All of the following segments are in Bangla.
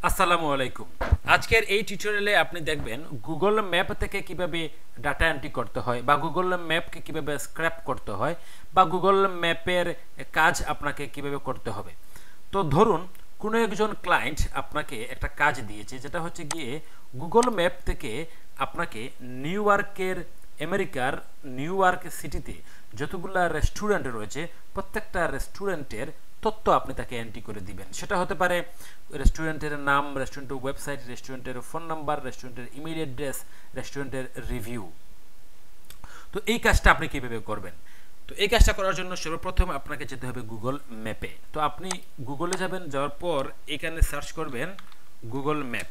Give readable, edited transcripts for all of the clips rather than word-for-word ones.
আসসালামু আলাইকুম। আজকের এই টিউটোরিয়ালে আপনি দেখবেন গুগল ম্যাপ থেকে কিভাবে ডাটা এন্ট্রি করতে হয় বা গুগল ম্যাপকে কিভাবে স্ক্র্যাপ করতে হয় বা গুগল ম্যাপের কাজ আপনাকে কিভাবে করতে হবে। তো ধরুন কোনো একজন ক্লায়েন্ট আপনাকে একটা কাজ দিয়েছে, যেটা হচ্ছে গিয়ে গুগল ম্যাপ থেকে আপনাকে আমেরিকার নিউ ইয়র্ক সিটিতে যতগুলা রেস্টুরেন্ট রয়েছে প্রত্যেকটা রেস্টুরেন্টের তথ্য আপনি তাকে এন্ট্রি করে দিবেন। সেটা হতে পারে রেস্টুরেন্টের নাম, রেস্টুরেন্টের ওয়েবসাইট, রেস্টুরেন্টের ফোন নাম্বার, রেস্টুরেন্টের ইমেল অ্যাড্রেস, রেস্টুরেন্টের রিভিউ। তো এই কাজটা আপনি কিভাবে করবেন? তো এই কাজটা করার জন্য সর্বপ্রথম আপনাকে যেতে হবে গুগল ম্যাপে। তো আপনি গুগলে যাবেন, যাওয়ার পর এখানে সার্চ করবেন গুগল ম্যাপ।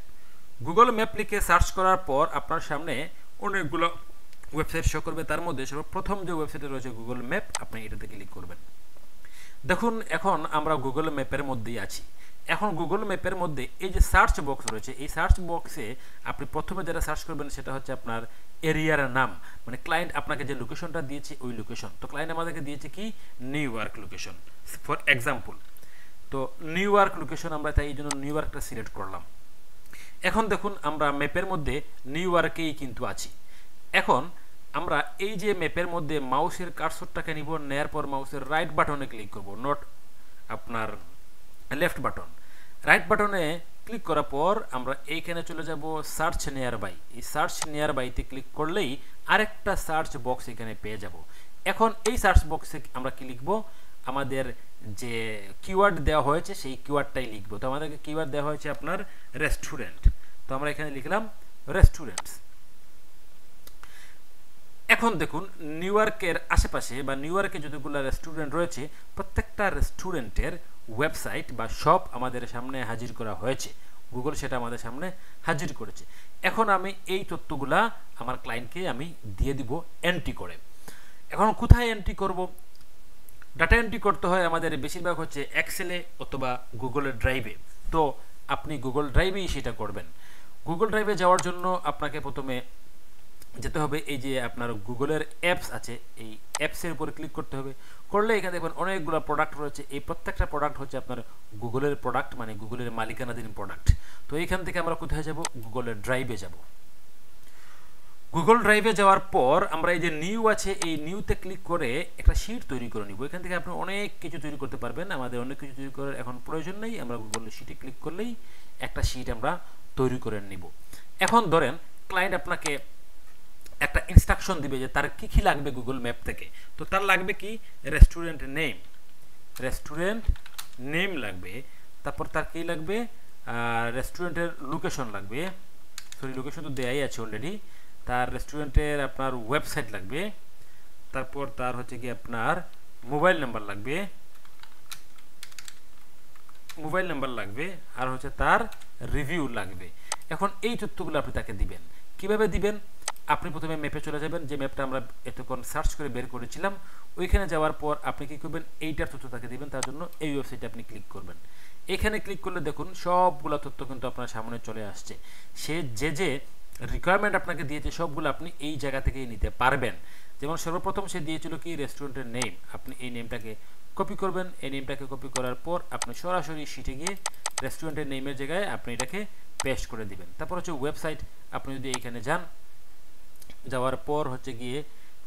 গুগল ম্যাপ লিখে সার্চ করার পর আপনার সামনে অনেকগুলো ওয়েবসাইট শো করবে। তার মধ্যে সর্বপ্রথম যে ওয়েবসাইটে রয়েছে গুগল ম্যাপ, আপনি এটাতে ক্লিক করবেন। দেখুন এখন আমরা গুগল ম্যাপের মধ্যেই আছি। এখন গুগল ম্যাপের মধ্যে এই যে সার্চ বক্স রয়েছে, এই সার্চ বক্সে আপনি প্রথমে যেটা সার্চ করবেন সেটা হচ্ছে আপনার এরিয়ার নাম, মানে ক্লায়েন্ট আপনাকে যে লোকেশনটা দিয়েছে ওই লোকেশন। তো ক্লায়েন্ট আমাদেরকে দিয়েছে কি new York location for example. তো নিউ ইয়র্ক লোকেশন আমরা তাই এই জন্য নিউ ইয়র্কটা সিলেক্ট করলাম। এখন দেখুন আমরা ম্যাপের মধ্যে নিউ ইয়র্কেই কিন্তু আছি। এখন আমরা এই যে ম্যাপের মধ্যে মাউসের কার্সরটাকে নিব, নেয়ার পর মাউসের রাইট বাটনে ক্লিক করব, নট আপনার লেফট বাটন। রাইট বাটনে ক্লিক করার পর আমরা এইখানে চলে যাব সার্চ নিয়ার বাই। এই সার্চ নিয়ার বাইতে ক্লিক করলেই আরেকটা সার্চ বক্স এখানে পেয়ে যাব। এখন এই সার্চ বক্সে আমরা কি লিখব? আমাদের যে কিওয়ার্ড দেওয়া হয়েছে সেই কিওয়ার্ডটাই লিখব। তো আমাদেরকে কিওয়ার্ড দেওয়া হয়েছে আপনার রেস্টুরেন্ট। তো আমরা এখানে লিখলাম রেস্টুরেন্টস। এখন দেখুন নিউ ইয়র্কের আশেপাশে বা নিউ ইয়র্কে যতগুলো রেস্টুরেন্ট রয়েছে প্রত্যেকটা রেস্টুরেন্টের ওয়েবসাইট বা শপ আমাদের সামনে হাজির করা হয়েছে। গুগল সেটা আমাদের সামনে হাজির করেছে। এখন আমি এই তথ্যগুলা আমার ক্লায়েন্টকে আমি দিয়ে দিব এন্ট্রি করে। এখন কোথায় এন্ট্রি করব? ডাটা এন্ট্রি করতে হয় আমাদের বেশিরভাগ হচ্ছে এক্সেলে অথবা গুগলের ড্রাইভে। তো আপনি গুগল ড্রাইভেই সেটা করবেন। গুগল ড্রাইভে যাওয়ার জন্য আপনাকে প্রথমে যেতে হবে এই যে আপনার গুগলের অ্যাপস আছে, এই অ্যাপসের উপরে ক্লিক করতে হবে। করলে এখানে দেখবেন অনেকগুলো প্রোডাক্ট রয়েছে। এই প্রত্যেকটা প্রোডাক্ট হচ্ছে আপনার গুগলের প্রোডাক্ট, মানে গুগলের মালিকানাধীন প্রোডাক্ট। তো এইখান থেকে আমরা কোথায় যাব? গুগলের ড্রাইভে যাব। গুগল ড্রাইভে যাওয়ার পর আমরা এই যে নিউ আছে, এই নিউতে ক্লিক করে একটা শিট তৈরি করে নিব। এখান থেকে আপনি অনেক কিছু তৈরি করতে পারবেন। আমাদের অনেক কিছু তৈরি করার এখন প্রয়োজন নেই। আমরা গুগলের শিটে ক্লিক করলেই একটা শিট আমরা তৈরি করে নিব। এখন ধরেন ক্লায়েন্ট আপনাকে একটা ইনস্ট্রাকশন দিবে যে তার কি কি লাগবে গুগল ম্যাপ থেকে। তো তার লাগবে কি? রেস্টুরেন্ট নেম লাগবে। তারপর তার কি লাগবে? রেস্টুরেন্টের লোকেশন লাগবে। সরি, লোকেশন তো দেয়াই আছে অলরেডি। তার রেস্টুরেন্টের আপনার ওয়েবসাইট লাগবে। তারপর তার হচ্ছে কি আপনার মোবাইল নাম্বার লাগবে আর হচ্ছে তার রিভিউ লাগবে। এখন এই তথ্যগুলো আপনি তাকে দিবেন। কিভাবে দিবেন? আপনি প্রথমে ম্যাপে চলে যাবেন, যে ম্যাপটা আমরা এতক্ষণ সার্চ করে বের করেছিলাম। ওইখানে যাওয়ার পর আপনি কি করবেন? এইটার তথ্য তাকে দিবেন। তার জন্য এই ওয়েবসাইটে আপনি ক্লিক করবেন। এখানে ক্লিক করলে দেখুন সবগুলো তথ্য কিন্তু আপনার সামনে চলে আসছে। সে যে রিকোয়ারমেন্ট আপনাকে দিয়েছে সবগুলো আপনি এই জায়গা থেকেই নিতে পারবেন। যেমন সর্বপ্রথম সে দিয়েছিল কি রেস্টুরেন্টের নেম, আপনি এই নেমটাকে কপি করবেন। এই নেমটাকে কপি করার পর আপনি সরাসরি শিটে গিয়ে রেস্টুরেন্টের নেমের জায়গায় আপনি এটাকে পেস্ট করে দিবেন। তারপর হচ্ছে ওয়েবসাইট। আপনি যদি এইখানে যান, যাওয়ার পর হচ্ছে গিয়ে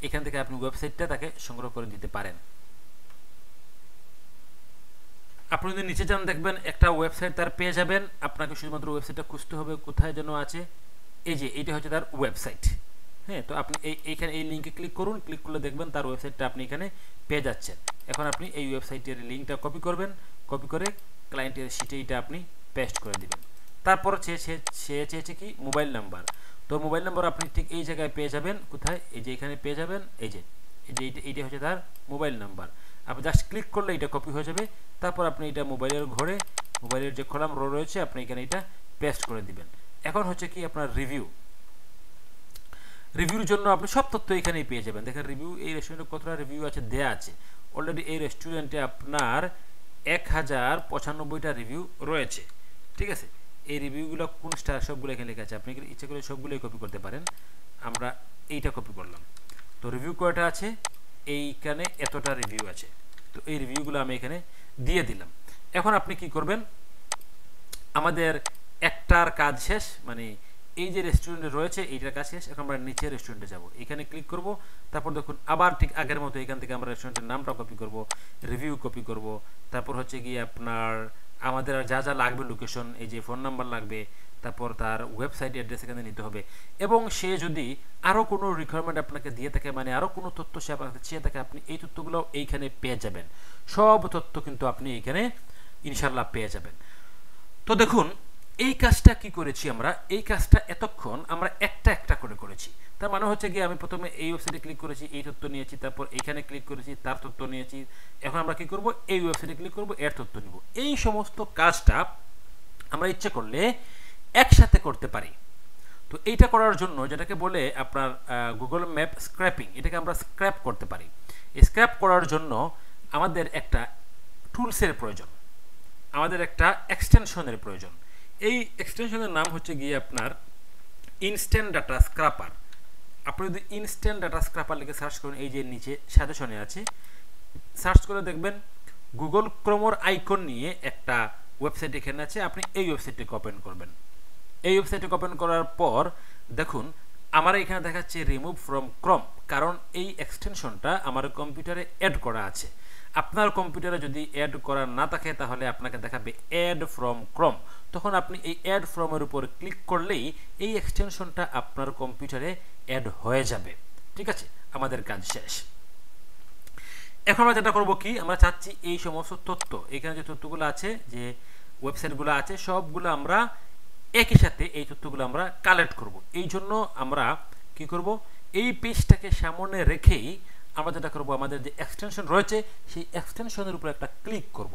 এখান থেকে আপনি ওয়েবসাইটটা তাকে সংগ্রহ করে দিতে পারেন। আপনি যদি নিচে যান দেখবেন একটা ওয়েবসাইট তার পেয়ে যাবেন। আপনাকে শুধুমাত্র ওয়েবসাইটটা খুঁজতে হবে, কোথায় যেন আছে। এই যে এইটা হচ্ছে তার ওয়েবসাইট। হ্যাঁ, তো আপনি এইখানে এই লিঙ্কে ক্লিক করুন। ক্লিক করলে দেখবেন তার ওয়েবসাইটটা আপনি এখানে পেয়ে যাচ্ছেন। এখন আপনি এই ওয়েবসাইটের লিঙ্কটা কপি করবেন। কপি করে ক্লায়েন্টের শিটে এইটা আপনি পেস্ট করে দিবেন। তারপর সে চেয়েছে কি মোবাইল নাম্বার। তো মোবাইল নাম্বার আপনি ঠিক এই জায়গায় পেয়ে যাবেন। কোথায়? এই যে এখানে পেয়ে যাবেন। এই যে এইটা হচ্ছে তার মোবাইল নাম্বার। আপনি জাস্ট ক্লিক করলে এটা কপি হয়ে যাবে। তারপর আপনি এটা মোবাইলের ঘরে, মোবাইলের যে কলাম রয়েছে আপনি এখানে এটা পেস্ট করে দিবেন। এখন হচ্ছে কি আপনার রিভিউর জন্য আপনি সব তথ্য এখানেই পেয়ে যাবেন। দেখেন রিভিউ, এই রেস্টুরেন্টে কতটা রিভিউ আছে দেয়া আছে। অলরেডি এই রেস্টুরেন্টে আপনার 1095টা রিভিউ রয়েছে। ঠিক আছে, এই রিভিউগুলো কোন স্টার সবগুলো এখানে লেখা আছে। আপনি ইচ্ছে করে সবগুলোই কপি করতে পারেন। আমরা এইটা কপি করলাম। তো রিভিউ কয়টা আছে? এইখানে এতটা রিভিউ আছে। তো এই রিভিউগুলো আমি এখানে দিয়ে দিলাম। এখন আপনি কি করবেন? আমাদের একটার কাজ শেষ, মানে এই যে রেস্টুরেন্টে রয়েছে এইটার কাজ শেষ। এখন আমরা নিচে রেস্টুরেন্টে যাব, এখানে ক্লিক করব। তারপর দেখুন আবার ঠিক আগের মতো এখান থেকে আমরা রেস্টুরেন্টের নামটা কপি করব, রিভিউ কপি করব। তারপর হচ্ছে গিয়ে আপনার আমাদের যা যা লাগবে, লোকেশন, এই যে ফোন নাম্বার লাগবে, তারপর তার ওয়েবসাইট অ্যাড্রেস এখানে নিতে হবে। এবং সে যদি আরও কোনো রিকোয়ারমেন্ট আপনাকে দিয়ে থাকে, মানে আরও কোনো তথ্য সে আপনাকে চেয়ে থাকে, আপনি এই তথ্যগুলো এইখানে পেয়ে যাবেন। সব তথ্য কিন্তু আপনি এইখানে ইনশাল্লাহ পেয়ে যাবেন। তো দেখুন এই কাজটা কি করেছি আমরা, এই কাজটা এতক্ষণ আমরা একটা একটা করে করেছি। তার মানে হচ্ছে গিয়ে আমি প্রথমে এই ওয়েবসাইটে ক্লিক করেছি, এই তথ্য নিয়েছি, তারপর এইখানে ক্লিক করেছি, তার তথ্য নিয়েছি। এখন আমরা কি করব, এই ওয়েবসাইটে ক্লিক করব, এর তথ্য নিব। এই সমস্ত কাজটা আমরা ইচ্ছে করলে একসাথে করতে পারি। তো এইটা করার জন্য যেটাকে বলে আপনার গুগল ম্যাপ স্ক্র্যাপিং, এটাকে আমরা স্ক্র্যাপ করতে পারি। এই স্ক্র্যাপ করার জন্য আমাদের একটা টুলসের প্রয়োজন, আমাদের একটা এক্সটেনশনের প্রয়োজন। এই এক্সটেনশনের নাম হচ্ছে গিয়ে আপনার ইনস্ট্যান্ট ডাটা স্ক্র্যাপার। আপনি যদি ইনস্ট্যান্ট ডাটা স্ক্র্যাপার লিখে সার্চ করেন, এই যে নিচে সাজেশনে আছে, সার্চ করে দেখবেন গুগল ক্রোমোর আইকন নিয়ে একটা ওয়েবসাইট এখানে আছে। আপনি এই ওয়েবসাইটটিকে ওপেন করবেন। এই ওয়েবসাইটে ওপেন করার পর দেখুন আমার এখানে দেখাচ্ছে রিমুভ ফ্রম ক্রোম, কারণ এই এক্সটেনশনটা আমার কম্পিউটারে অ্যাড করা আছে। আপনার কম্পিউটারে যদি অ্যাড করা না থাকে তাহলে আপনাকে দেখাবে অ্যাড ফ্রম ক্রোম। তখন আপনি এই অ্যাড ফ্রমের উপর ক্লিক করলেই এই এক্সটেনশনটা আপনার কম্পিউটারে অ্যাড হয়ে যাবে। ঠিক আছে, আমাদের কাজ শেষ। এখন আমরা যেটা করবো কি, আমরা চাচ্ছি এই সমস্ত তথ্য, এখানে যে তথ্যগুলো আছে, যে ওয়েবসাইটগুলো আছে, সবগুলো আমরা একই সাথে এই তথ্যগুলো আমরা কালেক্ট করব। এই জন্য আমরা কি করব, এই পেজটাকে সামনে রেখেই আমরা যেটা করব, আমাদের যে এক্সটেনশন রয়েছে সেই এক্সটেনশনের উপর একটা ক্লিক করব।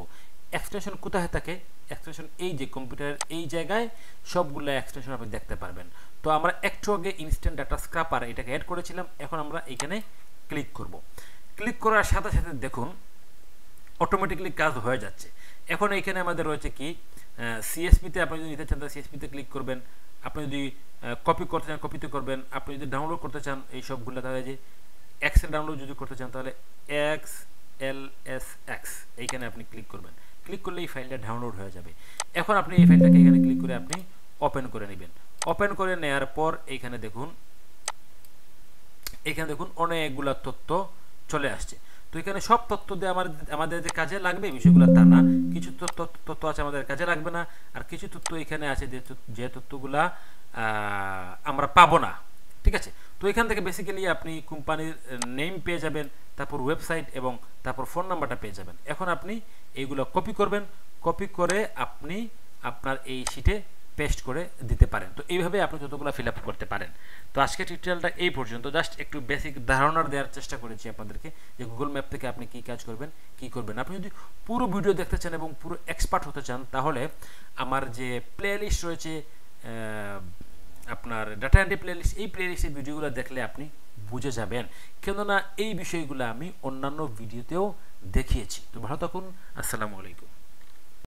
এক্সটেনশন কোথায় থাকে, এক্সটেনশন এই যে কম্পিউটারের এই জায়গায় সবগুলো এক্সটেনশন আপনি দেখতে পারবেন। তো আমরা একটু আগে ইনস্ট্যান্ট ডাটা স্ক্র্যাপার এটাকে অ্যাড করেছিলাম, এখন আমরা এখানে ক্লিক করব। ক্লিক করার সাথে সাথে দেখুন অটোমেটিকলি কাজ হয়ে যাচ্ছে। এখন এখানে আমাদের রয়েছে কি, সিএসপিতে আপনি যদি নিতে চান তাহলে সিএসপিতে ক্লিক করবেন। আপনি যদি কপি করতে চান কপিতে করবেন। আপনি যদি ডাউনলোড করতে চান এই সবগুলো, তাহলে যে এক্সেল ডাউনলোড যদি করতে চান তাহলে XLSX এইখানে আপনি ক্লিক করবেন। ক্লিক করলে এই ফাইলটা ডাউনলোড হয়ে যাবে। এখন আপনি এই ফাইলটাকে এখানে ক্লিক করে আপনি ওপেন করে নেবেন। ওপেন করে নেওয়ার পর এইখানে দেখুন, এখানে দেখুন অনেকগুলা তথ্য চলে আসছে। তো এখানে সব তথ্য দিয়ে আমাদের যে কাজে লাগবে বিষয়গুলো তা না, কিছু তথ্য আছে আমাদের কাজে লাগবে না, আর কিছু তথ্য এখানে আছে যে তথ্যগুলা আমরা পাবো না। ঠিক আছে, তো এখান থেকে বেসিক্যালি আপনি কোম্পানির নেম পেয়ে যাবেন, তারপর ওয়েবসাইট এবং তারপর ফোন নাম্বারটা পেয়ে যাবেন। এখন আপনি এইগুলো কপি করবেন, কপি করে আপনি আপনার এই শিটে পেস্ট করে দিতে পারেন। তো এইভাবে আপনি ততগুলো ফিল আপ করতে পারেন। তো আজকে টিউটোরিয়ালটা এই পর্যন্ত, জাস্ট একটু বেসিক ধারণা দেওয়ার চেষ্টা করেছি আপনাদেরকে যে গুগল ম্যাপ থেকে আপনি কী কাজ করবেন, কী করবেন। আপনি যদি পুরো ভিডিও দেখতে চান এবং পুরো এক্সপার্ট হতে চান তাহলে আমার যে প্লে লিস্ট রয়েছে আপনার ডাটা এন্ট্রি প্লে লিস্ট, এই প্লে লিস্টের ভিডিওগুলো দেখলে আপনি বুঝে যাবেন, কেননা এই বিষয়গুলো আমি অন্যান্য ভিডিওতেও দেখিয়েছি। তো ভালো থাকুন, আসসালামু আলাইকুম।